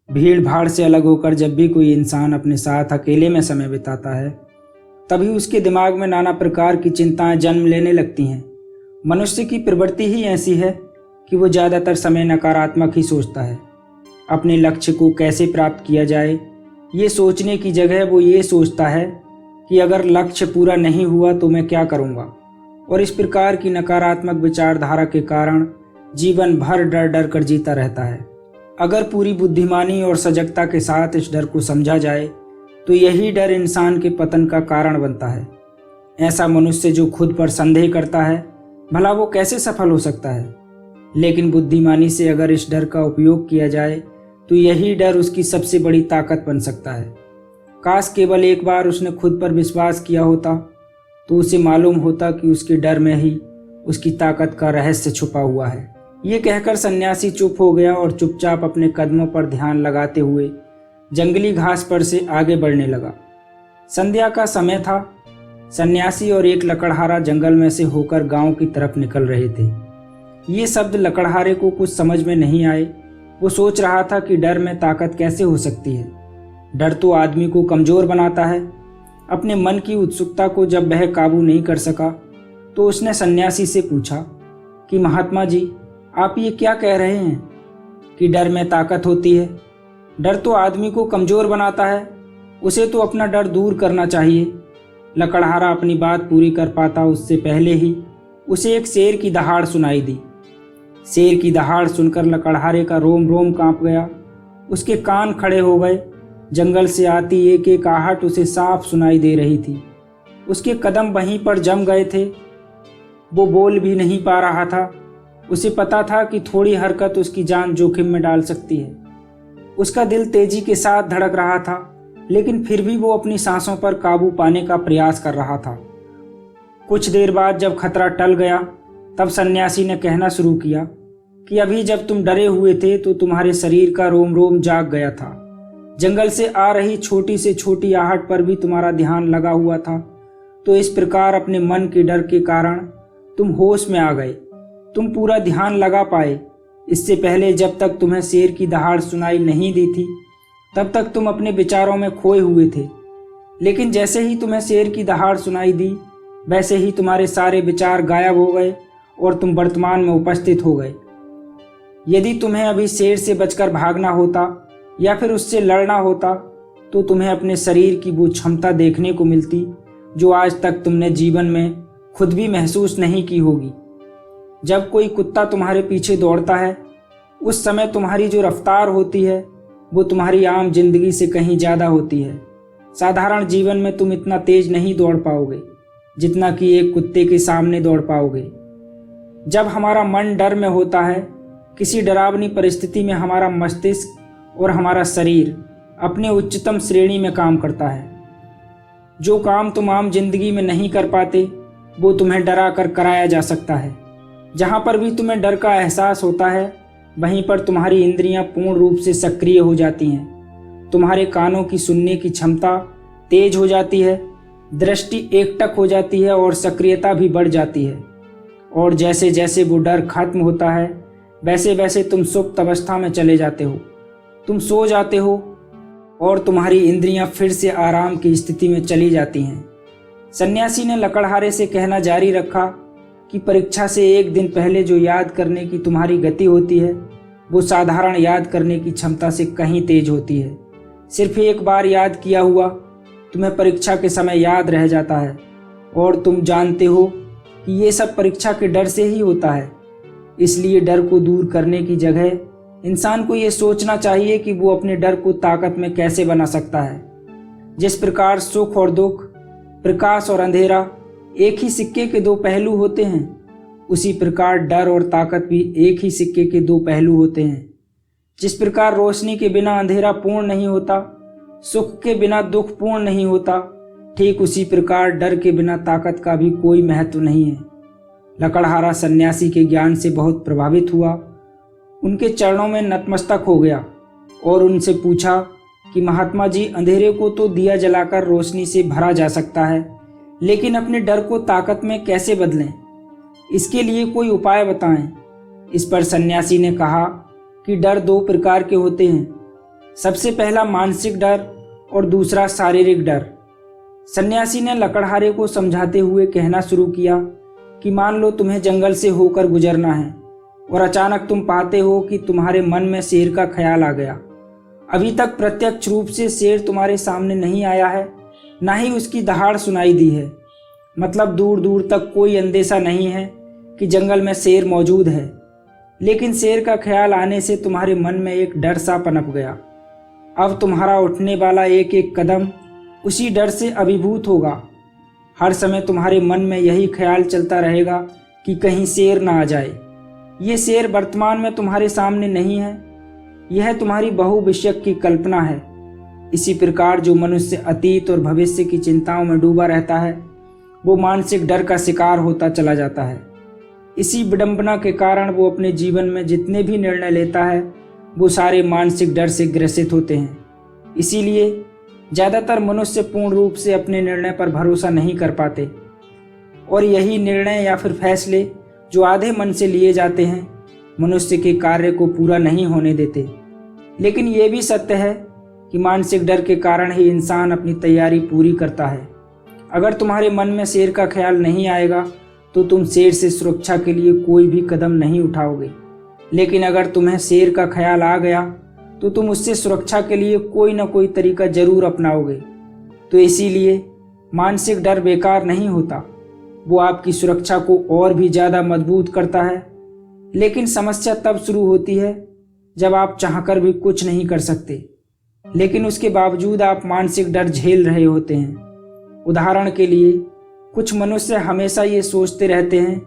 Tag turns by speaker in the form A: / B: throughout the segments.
A: भीड़ भाड़ से अलग होकर जब भी कोई इंसान अपने साथ अकेले में समय बिताता है, तभी उसके दिमाग में नाना प्रकार की चिंताएं जन्म लेने लगती हैं। मनुष्य की प्रवृत्ति ही ऐसी है कि वो ज़्यादातर समय नकारात्मक ही सोचता है। अपने लक्ष्य को कैसे प्राप्त किया जाए, ये सोचने की जगह वो ये सोचता है कि अगर लक्ष्य पूरा नहीं हुआ तो मैं क्या करूँगा। और इस प्रकार की नकारात्मक विचारधारा के कारण जीवन भर डर डर कर जीता रहता है। अगर पूरी बुद्धिमानी और सजगता के साथ इस डर को समझा जाए तो यही डर इंसान के पतन का कारण बनता है। ऐसा मनुष्य जो खुद पर संदेह करता है, भला वो कैसे सफल हो सकता है। लेकिन बुद्धिमानी से अगर इस डर का उपयोग किया जाए तो यही डर उसकी सबसे बड़ी ताकत बन सकता है। काश केवल एक बार उसने खुद पर विश्वास किया होता तो उसे मालूम होता कि उसके डर में ही उसकी ताकत का रहस्य छुपा हुआ है। ये कहकर सन्यासी चुप हो गया और चुपचाप अपने कदमों पर ध्यान लगाते हुए जंगली घास पर से आगे बढ़ने लगा। संध्या का समय था। सन्यासी और एक लकड़हारा जंगल में से होकर गांव की तरफ निकल रहे थे। ये शब्द लकड़हारे को कुछ समझ में नहीं आए। वो सोच रहा था कि डर में ताकत कैसे हो सकती है। डर तो आदमी को कमज़ोर बनाता है। अपने मन की उत्सुकता को जब वह काबू नहीं कर सका तो उसने सन्यासी से पूछा कि महात्मा जी, आप ये क्या कह रहे हैं कि डर में ताकत होती है? डर तो आदमी को कमज़ोर बनाता है, उसे तो अपना डर दूर करना चाहिए। लकड़हारा अपनी बात पूरी कर पाता उससे पहले ही उसे एक शेर की दहाड़ सुनाई दी। शेर की दहाड़ सुनकर लकड़हारे का रोम रोम कांप गया। उसके कान खड़े हो गए। जंगल से आती एक एक आहट उसे साफ सुनाई दे रही थी। उसके कदम वहीं पर जम गए थे। वो बोल भी नहीं पा रहा था। उसे पता था कि थोड़ी हरकत उसकी जान जोखिम में डाल सकती है। उसका दिल तेजी के साथ धड़क रहा था, लेकिन फिर भी वो अपनी सांसों पर काबू पाने का प्रयास कर रहा था। कुछ देर बाद जब खतरा टल गया तब सन्यासी ने कहना शुरू किया कि अभी जब तुम डरे हुए थे तो तुम्हारे शरीर का रोम रोम जाग गया था। जंगल से आ रही छोटी से छोटी आहट पर भी तुम्हारा ध्यान लगा हुआ था। तो इस प्रकार अपने मन के डर के कारण तुम होश में आ गए। तुम पूरा ध्यान लगा पाए। इससे पहले जब तक तुम्हें शेर की दहाड़ सुनाई नहीं दी थी तब तक तुम अपने विचारों में खोए हुए थे। लेकिन जैसे ही तुम्हें शेर की दहाड़ सुनाई दी वैसे ही तुम्हारे सारे विचार गायब हो गए और तुम वर्तमान में उपस्थित हो गए। यदि तुम्हें अभी शेर से बचकर भागना होता या फिर उससे लड़ना होता तो तुम्हें अपने शरीर की वो क्षमता देखने को मिलती जो आज तक तुमने जीवन में खुद भी महसूस नहीं की होगी। जब कोई कुत्ता तुम्हारे पीछे दौड़ता है उस समय तुम्हारी जो रफ्तार होती है वो तुम्हारी आम जिंदगी से कहीं ज़्यादा होती है। साधारण जीवन में तुम इतना तेज नहीं दौड़ पाओगे जितना कि एक कुत्ते के सामने दौड़ पाओगे। जब हमारा मन डर में होता है, किसी डरावनी परिस्थिति में हमारा मस्तिष्क और हमारा शरीर अपने उच्चतम श्रेणी में काम करता है। जो काम तुम आम जिंदगी में नहीं कर पाते वो तुम्हें डरा कर कराया जा सकता है। जहाँ पर भी तुम्हें डर का एहसास होता है वहीं पर तुम्हारी इंद्रियां पूर्ण रूप से सक्रिय हो जाती हैं। तुम्हारे कानों की सुनने की क्षमता तेज हो जाती है, दृष्टि एकटक हो जाती है और सक्रियता भी बढ़ जाती है। और जैसे जैसे वो डर खत्म होता है वैसे वैसे तुम सुप्त अवस्था में चले जाते हो। तुम सो जाते हो और तुम्हारी इंद्रियां फिर से आराम की स्थिति में चली जाती हैं। सन्यासी ने लकड़हारे से कहना जारी रखा कि परीक्षा से एक दिन पहले जो याद करने की तुम्हारी गति होती है वो साधारण याद करने की क्षमता से कहीं तेज होती है। सिर्फ एक बार याद किया हुआ तुम्हें परीक्षा के समय याद रह जाता है और तुम जानते हो कि ये सब परीक्षा के डर से ही होता है। इसलिए डर को दूर करने की जगह इंसान को ये सोचना चाहिए कि वो अपने डर को ताकत में कैसे बना सकता है। जिस प्रकार सुख और दुख, प्रकाश और अंधेरा एक ही सिक्के के दो पहलू होते हैं, उसी प्रकार डर और ताकत भी एक ही सिक्के के दो पहलू होते हैं। जिस प्रकार रोशनी के बिना अंधेरा पूर्ण नहीं होता, सुख के बिना दुख पूर्ण नहीं होता, ठीक उसी प्रकार डर के बिना ताकत का भी कोई महत्व नहीं है। लकड़हारा सन्यासी के ज्ञान से बहुत प्रभावित हुआ। उनके चरणों में नतमस्तक हो गया और उनसे पूछा कि महात्मा जी, अंधेरे को तो दिया जलाकर रोशनी से भरा जा सकता है, लेकिन अपने डर को ताकत में कैसे बदलें? इसके लिए कोई उपाय बताएं। इस पर सन्यासी ने कहा कि डर दो प्रकार के होते हैं। सबसे पहला मानसिक डर और दूसरा शारीरिक डर। सन्यासी ने लकड़हारे को समझाते हुए कहना शुरू किया कि मान लो तुम्हें जंगल से होकर गुजरना है और अचानक तुम पाते हो कि तुम्हारे मन में शेर का ख्याल आ गया। अभी तक प्रत्यक्ष रूप से शेर तुम्हारे सामने नहीं आया है, ना ही उसकी दहाड़ सुनाई दी है, मतलब दूर दूर तक कोई अंदेशा नहीं है कि जंगल में शेर मौजूद है। लेकिन शेर का ख्याल आने से तुम्हारे मन में एक डर सा पनप गया। अब तुम्हारा उठने वाला एक एक कदम उसी डर से अभिभूत होगा। हर समय तुम्हारे मन में यही ख्याल चलता रहेगा कि कहीं शेर ना आ जाए। ये शेर वर्तमान में तुम्हारे सामने नहीं है, यह तुम्हारी बहुविषयक की कल्पना है। इसी प्रकार जो मनुष्य अतीत और भविष्य की चिंताओं में डूबा रहता है, वो मानसिक डर का शिकार होता चला जाता है। इसी विडंबना के कारण वो अपने जीवन में जितने भी निर्णय लेता है, वो सारे मानसिक डर से ग्रसित होते हैं। इसीलिए ज़्यादातर मनुष्य पूर्ण रूप से अपने निर्णय पर भरोसा नहीं कर पाते और यही निर्णय या फिर फैसले जो आधे मन से लिए जाते हैं, मनुष्य के कार्य को पूरा नहीं होने देते। लेकिन ये भी सत्य है कि मानसिक डर के कारण ही इंसान अपनी तैयारी पूरी करता है। अगर तुम्हारे मन में शेर का ख्याल नहीं आएगा तो तुम शेर से सुरक्षा के लिए कोई भी कदम नहीं उठाओगे। लेकिन अगर तुम्हें शेर का ख्याल आ गया तो तुम उससे सुरक्षा के लिए कोई ना कोई तरीका जरूर अपनाओगे। तो इसीलिए मानसिक डर बेकार नहीं होता, वो आपकी सुरक्षा को और भी ज़्यादा मजबूत करता है। लेकिन समस्या तब शुरू होती है जब आप चाहकर भी कुछ नहीं कर सकते, लेकिन उसके बावजूद आप मानसिक डर झेल रहे होते हैं। उदाहरण के लिए, कुछ मनुष्य हमेशा ये सोचते रहते हैं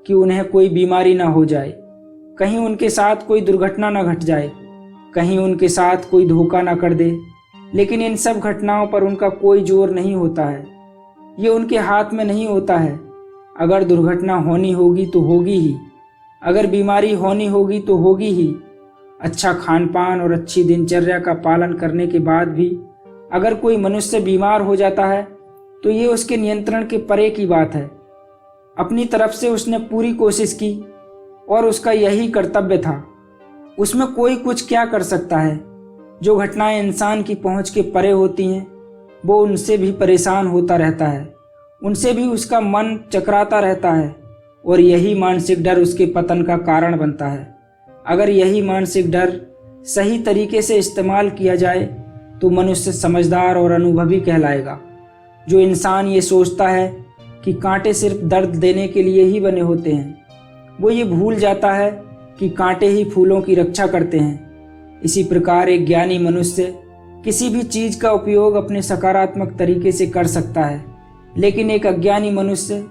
A: कि उन्हें कोई बीमारी ना हो जाए, कहीं उनके साथ कोई दुर्घटना ना घट जाए, कहीं उनके साथ कोई धोखा ना कर दे। लेकिन इन सब घटनाओं पर उनका कोई जोर नहीं होता है, ये उनके हाथ में नहीं होता है। अगर दुर्घटना होनी होगी तो होगी ही, अगर बीमारी होनी होगी तो होगी ही। अच्छा खान पान और अच्छी दिनचर्या का पालन करने के बाद भी अगर कोई मनुष्य बीमार हो जाता है तो ये उसके नियंत्रण के परे की बात है। अपनी तरफ से उसने पूरी कोशिश की और उसका यही कर्तव्य था। उसमें कोई कुछ क्या कर सकता है। जो घटनाएं इंसान की पहुंच के परे होती हैं, वो उनसे भी परेशान होता रहता है, उनसे भी उसका मन चकराता रहता है और यही मानसिक डर उसके पतन का कारण बनता है। अगर यही मानसिक डर सही तरीके से इस्तेमाल किया जाए तो मनुष्य समझदार और अनुभवी कहलाएगा। जो इंसान ये सोचता है कि कांटे सिर्फ दर्द देने के लिए ही बने होते हैं, वो ये भूल जाता है कि कांटे ही फूलों की रक्षा करते हैं। इसी प्रकार एक ज्ञानी मनुष्य किसी भी चीज़ का उपयोग अपने सकारात्मक तरीके से कर सकता है, लेकिन एक अज्ञानी मनुष्य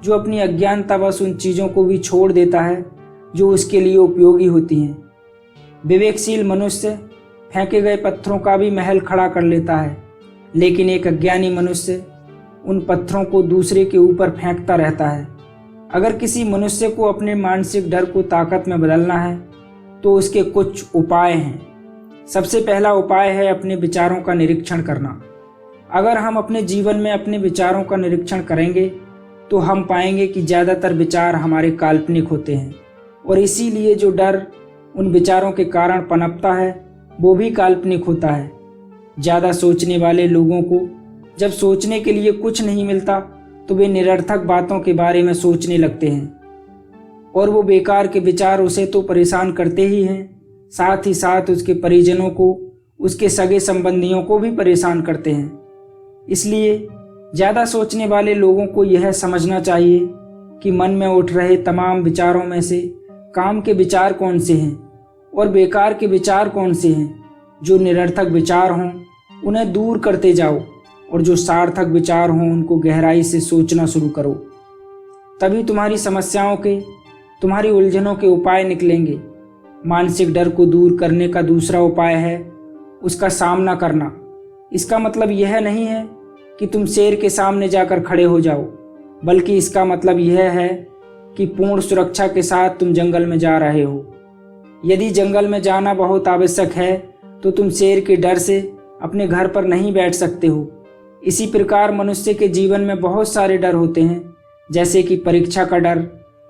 A: जो अपनी अज्ञानतावश उन चीज़ों को भी छोड़ देता है जो उसके लिए उपयोगी होती हैं। विवेकशील मनुष्य फेंके गए पत्थरों का भी महल खड़ा कर लेता है, लेकिन एक अज्ञानी मनुष्य उन पत्थरों को दूसरे के ऊपर फेंकता रहता है। अगर किसी मनुष्य को अपने मानसिक डर को ताकत में बदलना है तो उसके कुछ उपाय हैं। सबसे पहला उपाय है अपने विचारों का निरीक्षण करना। अगर हम अपने जीवन में अपने विचारों का निरीक्षण करेंगे तो हम पाएंगे कि ज़्यादातर विचार हमारे काल्पनिक होते हैं और इसीलिए जो डर उन विचारों के कारण पनपता है वो भी काल्पनिक होता है। ज़्यादा सोचने वाले लोगों को जब सोचने के लिए कुछ नहीं मिलता तो वे निरर्थक बातों के बारे में सोचने लगते हैं और वो बेकार के विचार उसे तो परेशान करते ही हैं, साथ ही साथ उसके परिजनों को, उसके सगे संबंधियों को भी परेशान करते हैं। इसलिए ज़्यादा सोचने वाले लोगों को यह समझना चाहिए कि मन में उठ रहे तमाम विचारों में से काम के विचार कौन से हैं और बेकार के विचार कौन से हैं। जो निरर्थक विचार हों उन्हें दूर करते जाओ और जो सार्थक विचार हों उनको गहराई से सोचना शुरू करो। तभी तुम्हारी समस्याओं के, तुम्हारी उलझनों के उपाय निकलेंगे। मानसिक डर को दूर करने का दूसरा उपाय है उसका सामना करना। इसका मतलब यह नहीं है कि तुम शेर के सामने जाकर खड़े हो जाओ, बल्कि इसका मतलब यह है कि पूर्ण सुरक्षा के साथ तुम जंगल में जा रहे हो। यदि जंगल में जाना बहुत आवश्यक है तो तुम शेर के डर से अपने घर पर नहीं बैठ सकते हो। इसी प्रकार मनुष्य के जीवन में बहुत सारे डर होते हैं, जैसे कि परीक्षा का डर,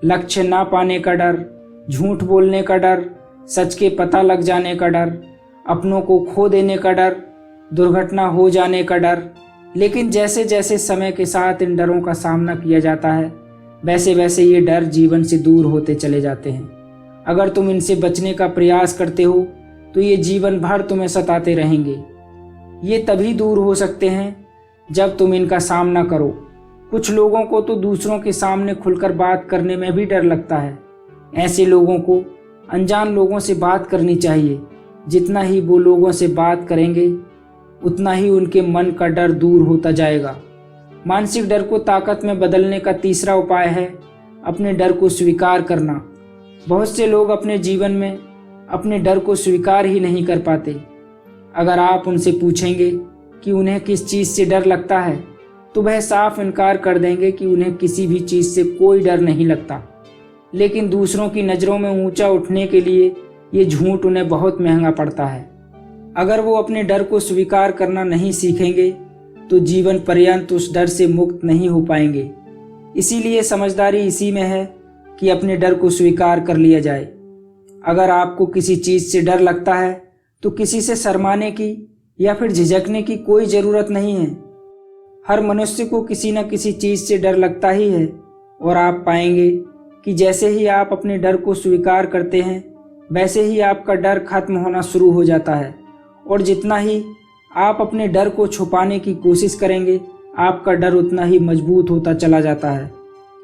A: लक्ष्य ना पाने का डर, झूठ बोलने का डर, सच के पता लग जाने का डर, अपनों को खो देने का डर, दुर्घटना हो जाने का डर। लेकिन जैसे जैसे समय के साथ इन डरों का सामना किया जाता है, वैसे वैसे ये डर जीवन से दूर होते चले जाते हैं। अगर तुम इनसे बचने का प्रयास करते हो तो ये जीवन भर तुम्हें सताते रहेंगे। ये तभी दूर हो सकते हैं जब तुम इनका सामना करो। कुछ लोगों को तो दूसरों के सामने खुलकर बात करने में भी डर लगता है। ऐसे लोगों को अनजान लोगों से बात करनी चाहिए। जितना ही वो लोगों से बात करेंगे उतना ही उनके मन का डर दूर होता जाएगा। मानसिक डर को ताकत में बदलने का तीसरा उपाय है अपने डर को स्वीकार करना। बहुत से लोग अपने जीवन में अपने डर को स्वीकार ही नहीं कर पाते। अगर आप उनसे पूछेंगे कि उन्हें किस चीज़ से डर लगता है तो वह साफ इनकार कर देंगे कि उन्हें किसी भी चीज़ से कोई डर नहीं लगता। लेकिन दूसरों की नज़रों में ऊंचा उठने के लिए ये झूठ उन्हें बहुत महंगा पड़ता है। अगर वो अपने डर को स्वीकार करना नहीं सीखेंगे तो जीवन पर्यंत उस डर से मुक्त नहीं हो पाएंगे। इसीलिए समझदारी इसी में है कि अपने डर को स्वीकार कर लिया जाए। अगर आपको किसी चीज़ से डर लगता है तो किसी से शर्माने की या फिर झिझकने की कोई ज़रूरत नहीं है। हर मनुष्य को किसी न किसी चीज़ से डर लगता ही है और आप पाएंगे कि जैसे ही आप अपने डर को स्वीकार करते हैं वैसे ही आपका डर खत्म होना शुरू हो जाता है। और जितना ही आप अपने डर को छुपाने की कोशिश करेंगे आपका डर उतना ही मजबूत होता चला जाता है।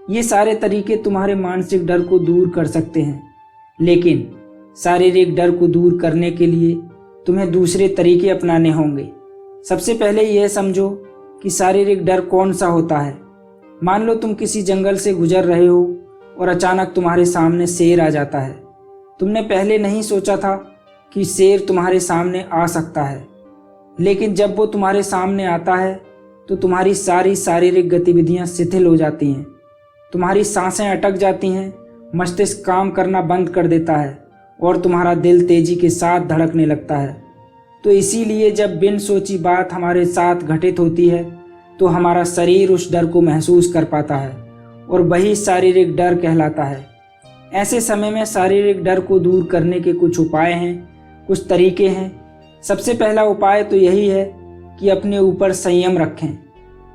A: ये सारे तरीके तुम्हारे मानसिक डर को दूर कर सकते हैं, लेकिन शारीरिक डर को दूर करने के लिए तुम्हें दूसरे तरीके अपनाने होंगे। सबसे पहले यह समझो कि शारीरिक डर कौन सा होता है। मान लो तुम किसी जंगल से गुजर रहे हो और अचानक तुम्हारे सामने शेर आ जाता है। तुमने पहले नहीं सोचा था कि शेर तुम्हारे सामने आ सकता है, लेकिन जब वो तुम्हारे सामने आता है तो तुम्हारी सारी शारीरिक गतिविधियां शिथिल हो जाती हैं। तुम्हारी सांसें अटक जाती हैं, मस्तिष्क काम करना बंद कर देता है और तुम्हारा दिल तेजी के साथ धड़कने लगता है। तो इसीलिए जब बिन सोची बात हमारे साथ घटित होती है तो हमारा शरीर उस डर को महसूस कर पाता है और वही शारीरिक डर कहलाता है। ऐसे समय में शारीरिक डर को दूर करने के कुछ उपाय हैं, कुछ तरीके हैं। सबसे पहला उपाय तो यही है कि अपने ऊपर संयम रखें।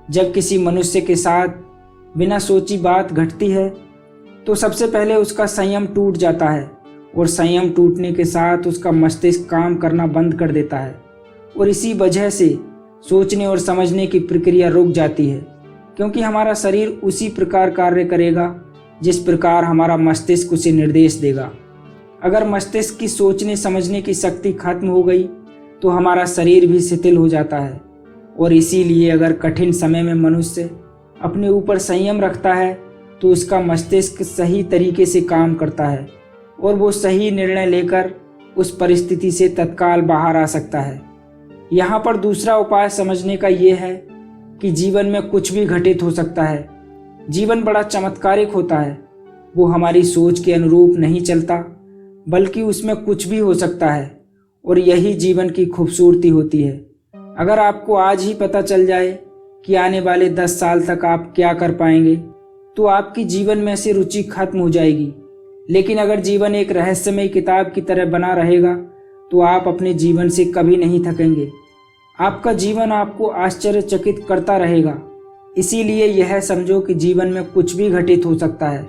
A: जब किसी मनुष्य के साथ बिना सोची बात घटती है तो सबसे पहले उसका संयम टूट जाता है और संयम टूटने के साथ उसका मस्तिष्क काम करना बंद कर देता है और इसी वजह से सोचने और समझने की प्रक्रिया रुक जाती है, क्योंकि हमारा शरीर उसी प्रकार कार्य करेगा जिस प्रकार हमारा मस्तिष्क उसे निर्देश देगा। अगर मस्तिष्क की सोचने समझने की शक्ति खत्म हो गई तो हमारा शरीर भी शिथिल हो जाता है। और इसीलिए अगर कठिन समय में मनुष्य अपने ऊपर संयम रखता है तो उसका मस्तिष्क सही तरीके से काम करता है और वो सही निर्णय लेकर उस परिस्थिति से तत्काल बाहर आ सकता है। यहाँ पर दूसरा उपाय समझने का ये है कि जीवन में कुछ भी घटित हो सकता है। जीवन बड़ा चमत्कारिक होता है। वो हमारी सोच के अनुरूप नहीं चलता, बल्कि उसमें कुछ भी हो सकता है और यही जीवन की खूबसूरती होती है। अगर आपको आज ही पता चल जाए कि आने वाले 10 साल तक आप क्या कर पाएंगे तो आपकी जीवन में से रुचि खत्म हो जाएगी। लेकिन अगर जीवन एक रहस्यमय किताब की तरह बना रहेगा तो आप अपने जीवन से कभी नहीं थकेंगे। आपका जीवन आपको आश्चर्यचकित करता रहेगा। इसीलिए यह समझो कि जीवन में कुछ भी घटित हो सकता है,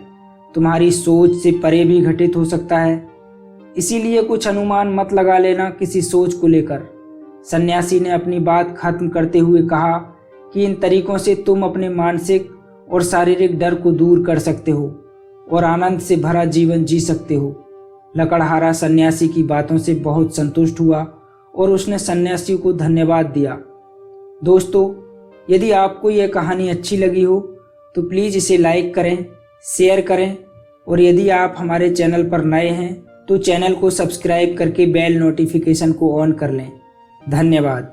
A: तुम्हारी सोच से परे भी घटित हो सकता है। इसीलिए कुछ अनुमान मत लगा लेना किसी सोच को लेकर। सन्यासी ने अपनी बात खत्म करते हुए कहा कि इन तरीकों से तुम अपने मानसिक और शारीरिक डर को दूर कर सकते हो और आनंद से भरा जीवन जी सकते हो। लकड़हारा सन्यासी की बातों से बहुत संतुष्ट हुआ और उसने सन्यासी को धन्यवाद दिया। दोस्तों, यदि आपको यह कहानी अच्छी लगी हो तो प्लीज़ इसे लाइक करें, शेयर करें और यदि आप हमारे चैनल पर नए हैं तो चैनल को सब्सक्राइब करके बेल नोटिफिकेशन को ऑन कर लें। धन्यवाद।